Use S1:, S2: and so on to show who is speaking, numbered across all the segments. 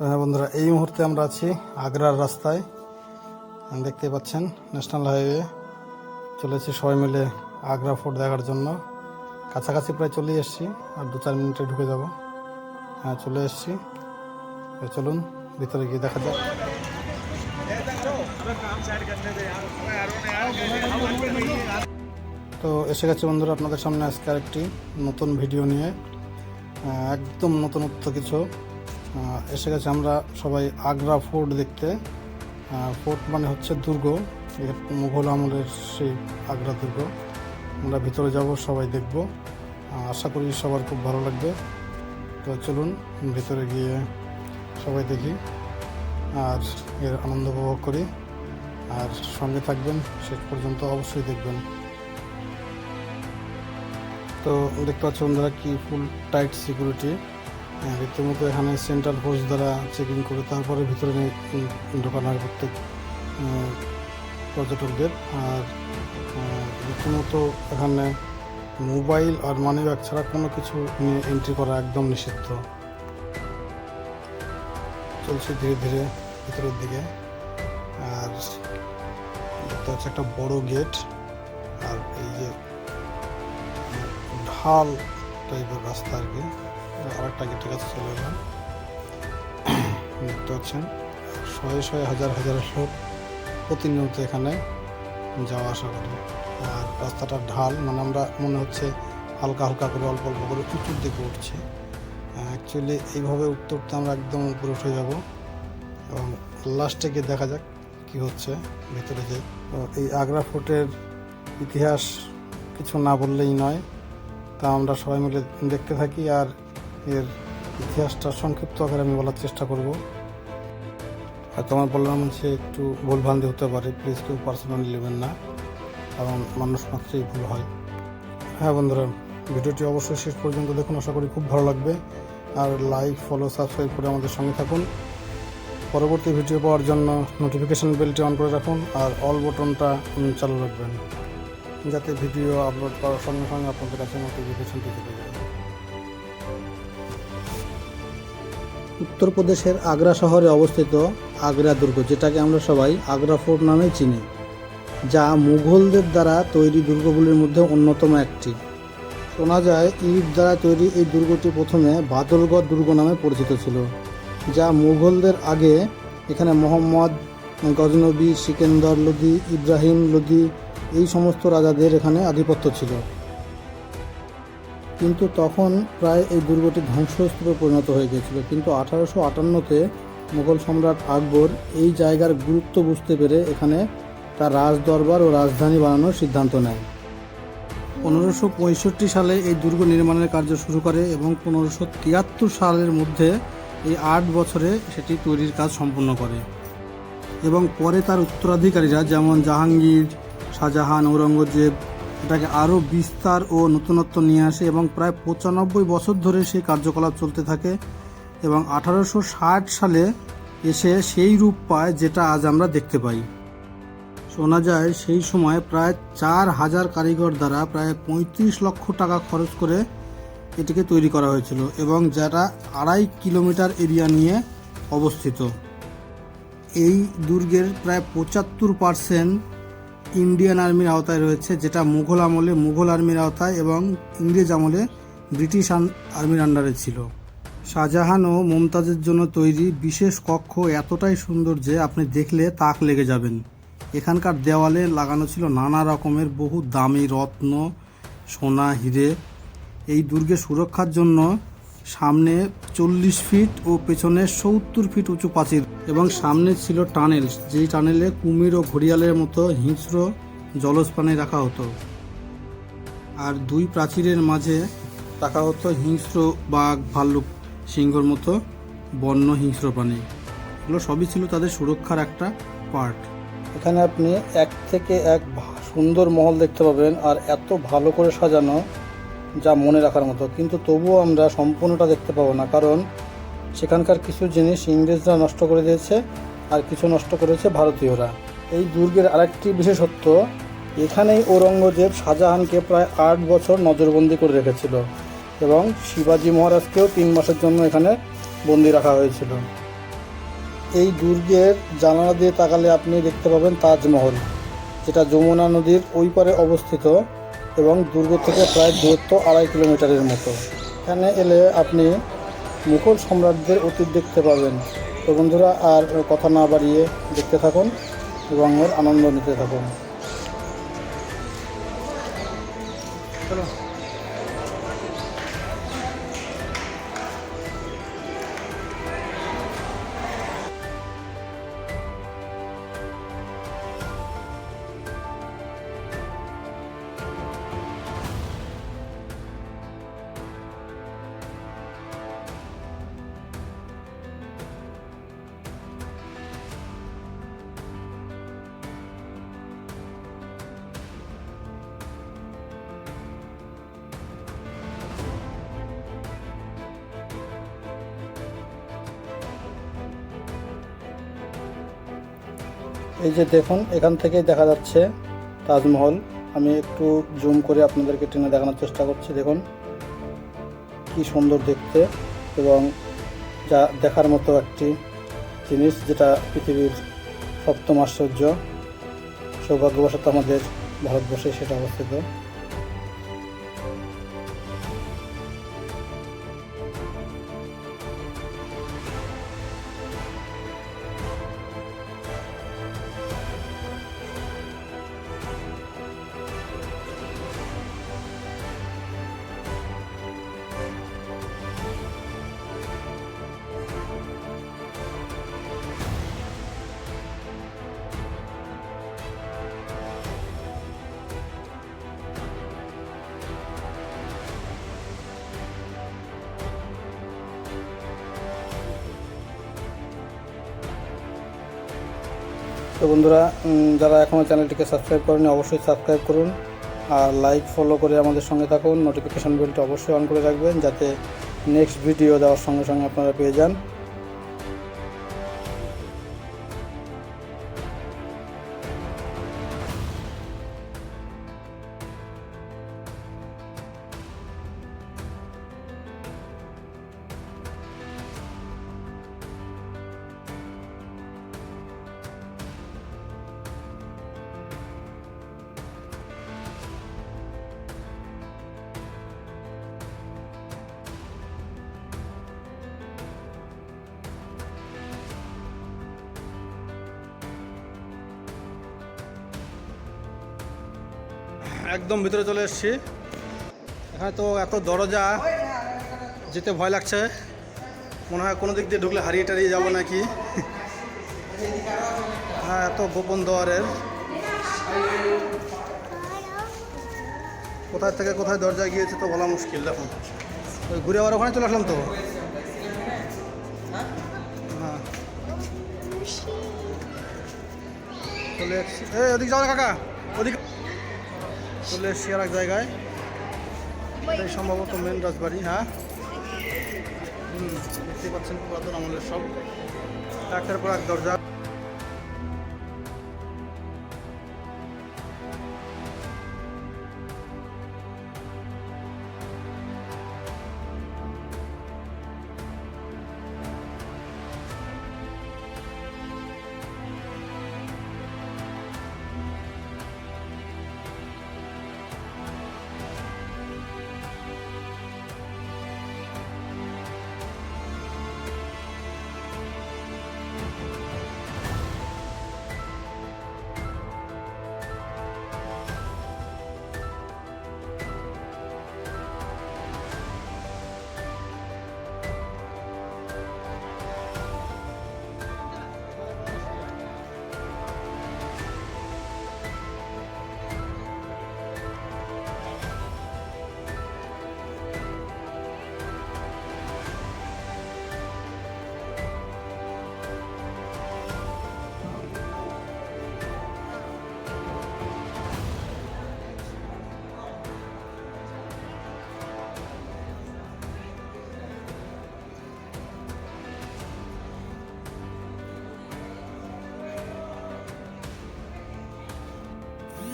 S1: তো হ্যাঁ বন্ধুরা, এই মুহূর্তে আমরা আছি আগ্রার রাস্তায়। দেখতে পাচ্ছেন ন্যাশনাল হাইওয়ে। চলেছি সবাই মিলে আগ্রা ফোর্ট দেখার জন্য। কাছাকাছি প্রায় চলে এসেছি, আর 2-4 মিনিটে ঢুকে যাব। হ্যাঁ, চলে এসেছি। চলুন ভিতরে গিয়ে দেখা যাক। তো এসে গেছে বন্ধুরা আপনাদের সামনে আজকে আরেকটি নতুন ভিডিও নিয়ে, একদম নতুনত্ব কিছু। এসে গেছে আমরা সবাই আগ্রা ফোর্ট দেখতে। ফোর্ট মানে হচ্ছে দুর্গ, মুঘল আমলের সেই আগ্রা দুর্গ। আমরা ভিতরে যাব, সবাই দেখব। আশা করি সবার খুব ভালো লাগবে। তো চলুন ভিতরে গিয়ে সবাই দেখি আর এর আনন্দ উপভোগ করি। আর সঙ্গে থাকবেন, শেষ পর্যন্ত অবশ্যই দেখবেন। তো দেখতে পাচ্ছ বন্ধুরা কি ফুল টাইট সিকিউরিটি। রীতিমতো এখানে সেন্ট্রাল ফোর্স দ্বারা চেকিং করে তারপরে ভিতরে ঢোকানো হয় প্রত্যেক পর্যটকদের। আর রীতিমতো এখানে মোবাইল আর মানি ব্যাগ ছাড়া কোনো কিছু নিয়ে এন্ট্রি করা একদম নিষিদ্ধ। চলছে ধীরে ধীরে ভিতরের দিকে। আর দেখতে হচ্ছে একটা বড় গেট, আর এই যে ঢাল টাইপের রাস্তা আর কি। আরেকটা গেটের কাছে চলে এলাম। দেখতে পাচ্ছেন শয়ে শয়ে হাজার হাজার লোক প্রতিনিয়ত এখানে যাওয়া আসা করে। আর রাস্তাটা ঢাল, মানে আমরা মনে হচ্ছে হালকা হালকা করে অল্প অল্প করে উঁচুর দিকে উঠছে। অ্যাকচুয়ালি এইভাবে উঠতে উঠতে আমরা একদম উপরে উঠে যাব, এবং লাস্টে গিয়ে দেখা যাক কি হচ্ছে ভেতরে যাই। এই আগ্রা ফোর্টের ইতিহাস কিছু না বললেই নয়। তা আমরা সবাই মিলে দেখতে থাকি, আর এর ইতিহাসটা সংক্ষিপ্ত আকারে আমি বলার চেষ্টা করব। আর তোমার বললাম যে একটু ভুলভ্রান্তি হতে পারে, প্লিজ কেউ পার্সোনালি নেবেন না, কারণ মানুষ মাত্রই ভুল হয়। হ্যাঁ বন্ধুরা, ভিডিওটি অবশ্যই শেষ পর্যন্ত দেখুন, আশা করি খুব ভালো লাগবে। আর লাইক, ফলো, সাবস্ক্রাইব করে আমাদের সঙ্গে থাকুন। পরবর্তী ভিডিও পাওয়ার জন্য নোটিফিকেশান বেলটি অন করে রাখুন, আর অল বটনটা চালু রাখবেন, যাতে ভিডিও আপলোড করার সঙ্গে সঙ্গে আপনাদের কাছে নোটিফিকেশানটি চলে যায়। উত্তরপ্রদেশের আগ্রা শহরে অবস্থিত আগ্রা দুর্গ, যেটাকে আমরা সবাই আগ্রা ফোর্ট নামে চিনি, যা মুঘলদের দ্বারা তৈরি দুর্গগুলির মধ্যে অন্যতম একটি। শোনা যায় ইট দ্বারা তৈরি এই দুর্গটি প্রথমে বাদলগড় দুর্গ নামে পরিচিত ছিল, যা মুঘলদের আগে এখানে মোহাম্মদ গজনবী, সিকেন্দর লোদি, ইব্রাহিম লোদি এই সমস্ত রাজাদের এখানে আধিপত্য ছিল। কিন্তু তখন প্রায় এই দুর্গটি ধ্বংসস্তূপে পরিণত হয়ে গিয়েছিল। কিন্তু 1858-তে মুঘল সম্রাট আকবর এই জায়গার গুরুত্ব বুঝতে পেরে এখানে তার রাজদরবার ও রাজধানী বানানোর সিদ্ধান্ত নেয়। 1565 সালে এই দুর্গ নির্মাণের কার্য শুরু করে, এবং 1573 সালের মধ্যে এই 8 বছরে সেটি তৈরির কাজ সম্পূর্ণ করে। এবং পরে তার উত্তরাধিকারীরা যেমন জাহাঙ্গীর, শাহজাহান, ঔরঙ্গজেব এটাকে আরও বিস্তার ও নতুনত্ব নিয়ে আসে, এবং প্রায় 95 বছর ধরে সেই কার্যকলাপ চলতে থাকে, এবং 1860 সালে এসে সেই রূপ পায় যেটা আজ আমরা দেখতে পাই। শোনা যায় সেই সময় প্রায় 4000 কারিগর দ্বারা প্রায় 35 লক্ষ টাকা খরচ করে এটিকে তৈরি করা হয়েছিল, এবং যেটা 2.5 কিলোমিটার এরিয়া নিয়ে অবস্থিত। এই দুর্গের প্রায় 75% ইন্ডিয়ান আর্মির আওতায় রয়েছে, যেটা মুঘল আমলে মুঘল আর্মির আওতায় এবং ইংরেজ আমলে ব্রিটিশ আর্মির আন্ডারে ছিল। শাহজাহান ও মমতাজের জন্য তৈরি বিশেষ কক্ষ এতটাই সুন্দর যে আপনি দেখলে তাক লেগে যাবেন। এখানকার দেওয়ালে লাগানো ছিল নানা রকমের বহু দামি রত্ন, সোনা, হিরে। এই দুর্গের সুরক্ষার জন্য সামনে 40 ফিট ও পেছনে 70 ফিট উঁচু প্রাচীর, এবং সামনে ছিল টানেল, যেই টানেলে কুমির ও ঘড়িয়ালের মতো হিংস্র জলজ প্রাণী রাখা হতো। আর 2 প্রাচীরের মাঝে রাখা হতো হিংস্র বাঘ, ভাল্লুক, সিংহর মতো বন্য হিংস্র প্রাণী। এগুলো সবই ছিল তাদের সুরক্ষার একটা পার্ট। এখানে আপনি এক থেকে এক সুন্দর মহল দেখতে পাবেন, আর এত ভালো করে সাজানো যা মনে রাখার মতো। কিন্তু তবুও আমরা সম্পূর্ণটা দেখতে পাবো না, কারণ সেখানকার কিছু জিনিস ইংরেজরা নষ্ট করে দিয়েছে, আর কিছু নষ্ট করেছে ভারতীয়রা। এই দুর্গের আরেকটি বিশেষত্ব, এখানেই ঔরঙ্গজেব শাহজাহানকে প্রায় 8 বছর নজরবন্দি করে রেখেছিল, এবং শিবাজি মহারাজকেও 3 মাসের জন্য এখানে বন্দি রাখা হয়েছিল। এই দুর্গের জানালা দিয়ে তাকালে আপনি দেখতে পাবেন তাজমহল, যেটা যমুনা নদীর ওই পারে অবস্থিত এবং দুর্গ থেকে প্রায় দূরত্ব 2.5 কিলোমিটারের মতো। এখানে এলে আপনি মুঘল সম্রাটদের অতীত দেখতে পাবেন। তো বন্ধুরা, আর কথা না বাড়িয়ে দেখতে থাকুন এবং এর আনন্দ নিতে থাকুন। চলো। এই যে দেখুন, এখান থেকেই দেখা যাচ্ছে তাজমহল। আমি একটু জুম করে আপনাদেরকে টেনে দেখানোর চেষ্টা করছি। দেখুন কি সুন্দর দেখতে এবং যা দেখার মতো একটি জিনিস, যেটা পৃথিবীর সপ্তম আশ্চর্য। সৌভাগ্যবশত আমাদের ভারতবর্ষে সেটা অবস্থিত। তো বন্ধুরা, যারা এখনও চ্যানেলটিকে সাবস্ক্রাইব করেনি অবশ্যই সাবস্ক্রাইব করুন আর লাইক ফলো করে আমাদের সঙ্গে থাকুন। নোটিফিকেশান বেলটা অবশ্যই অন করে রাখবেন যাতে নেক্সট ভিডিও দেওয়ার সঙ্গে সঙ্গে আপনারা পেয়ে যান। একদম ভিতরে চলে এসেছি। এখানে তো এত দরজা, যেতে ভয় লাগছে। মনে হয় কোনো দিক দিয়ে ঢুকলে হারিয়ে টারিয়ে যাবো নাকি। হ্যাঁ, এত গোপন দ্বারের, কোথায় থেকে কোথায় দরজা গিয়েছে তো বলা মুশকিল। দেখুন, ওই ঘুরে আবার ওখানে চলে আসলাম তো। হ্যাঁ, চলে এসছি। ওদিক যাও কাকা, ওদিক চলে এসছি আর এক জায়গায়। এটাই সম্ভবত মেন রাজবাড়ি। হ্যাঁ, দেখতেই পাচ্ছেন পুরাতন আমলের সব একটার পর এক দরজা।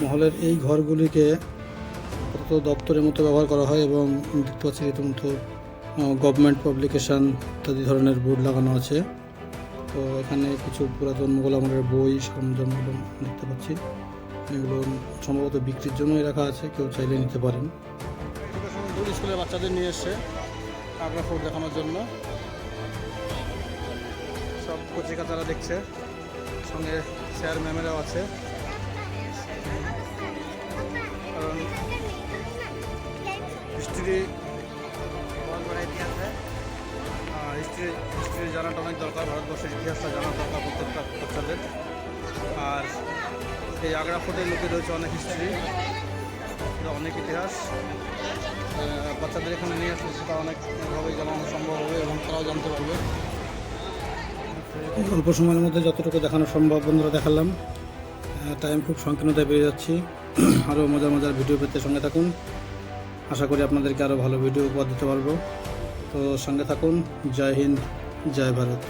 S1: মহলের এই ঘরগুলিকে দপ্তরের মতো ব্যবহার করা হয় এবং দেখতে পাচ্ছি রীতিমতো গভর্নমেন্ট পাবলিকেশান ইত্যাদি ধরনের বোর্ড লাগানো আছে। তো তো এখানে কিছু পুরাতন মোগল আমলের বই সরঞ্জামগুলো দেখতে পাচ্ছি। এগুলো সম্ভবত বিক্রির জন্যই রাখা আছে, কেউ চাইলে নিতে পারেন। স্কুলের বাচ্চাদের নিয়ে এসছে আগ্রা ফোর্ট দেখানোর জন্য। সব কচিকাচারা দেখছে, সঙ্গে স্যার ম্যামেরাও আছে। কারণ হিস্ট্রি জানাটা অনেক দরকার, ভারতবর্ষের ইতিহাসটা জানার দরকার প্রত্যেকটা বাচ্চাদের। আর এই আগ্রা ফোর্টের লোকে রয়েছে অনেক হিস্ট্রি, অনেক ইতিহাস। বাচ্চাদের এখানে নিয়ে আসলে সেটা অনেকভাবেই জানানো সম্ভব হবে এবং তারাও জানতে পারবে। অল্প সময়ের মধ্যে যতটুকু দেখানো সম্ভব বন্ধুরা দেখালাম। টাইম খুব সংকীর্ণতায় পেয়ে যাচ্ছি। আরও মজার মজার ভিডিও পেতে সঙ্গে থাকুন। আশা করি আপনাদেরকে আরও ভালো ভিডিও উপহার দিতে পারবো। তো সঙ্গে থাকুন। জয় হিন্দ, জয় ভারত।